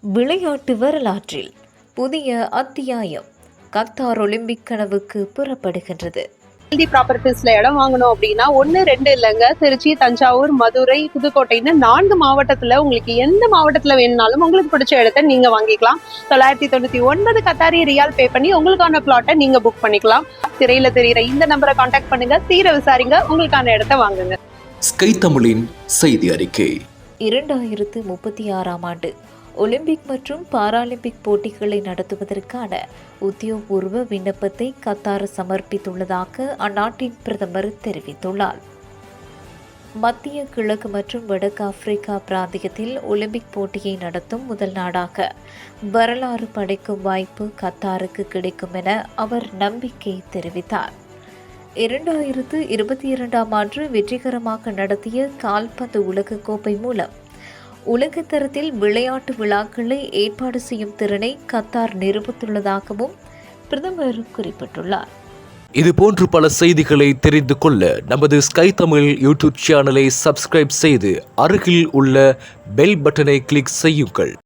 விளையாட்டு வரலாற்றில் புதிய அத்தியாயம். கத்தார் ஒலிம்பிக் கனவுக்கு புறப்படுகின்றது. ப்ராப்பர்ட்டிஸ்ல இடம் வாங்கணும் அப்படின்னா 1-2 இல்லைங்க, திருச்சி, தஞ்சாவூர், மதுரை, புதுக்கோட்டைன்னு 4 மாவட்டத்துல உங்களுக்கு எந்த மாவட்டத்துல வேணும்னாலும் உங்களுக்கு பிடிச்ச இடத்த நீங்க வாங்கிக்கலாம். 999 கத்தாரி ரியால் பே பண்ணி உங்களுக்கான பிளாட்டை நீங்க புக் பண்ணிக்கலாம். திரையில தெரியுற இந்த நம்பரை கான்டாக்ட் பண்ணுங்க, தீர விசாரிங்க, உங்களுக்கான இடத்த வாங்குங்க. ஸ்கை தமிழின் செய்தி அறிக்கை. 2036ஆம் ஆண்டு ஒலிம்பிக் மற்றும் பாராலிம்பிக் போட்டிகளை நடத்துவதற்கான உத்தியோகபூர்வ விண்ணப்பத்தை கத்தார் சமர்ப்பித்துள்ளதாக அந்நாட்டின் பிரதமர் தெரிவித்துள்ளார். மத்திய கிழக்கு மற்றும் வடக்கு ஆப்பிரிக்கா பிராந்தியத்தில் ஒலிம்பிக் போட்டியை நடத்தும் முதல் நாடாக வரலாறு படைக்கும் வாய்ப்பு கத்தாருக்கு கிடைக்கும் என அவர் நம்பிக்கை தெரிவித்தார். 2022ஆம் ஆண்டு வெற்றிகரமாக நடத்திய கால்பந்து உலகக்கோப்பை மூலம் உலகத்தரத்தில் விளையாட்டு விழாக்களை ஏற்பாடு செய்யும் திறனை கத்தார் நிரூபித்துள்ளதாகவும் பிரதமர் குறிப்பிட்டுள்ளார். இதுபோன்று பல செய்திகளை தெரிந்து கொள்ள நமது ஸ்கை தமிழ் யூடியூப் சேனலை சப்ஸ்கிரைப் செய்து அருகில் உள்ள பெல் பட்டனை கிளிக் செய்யுங்கள்.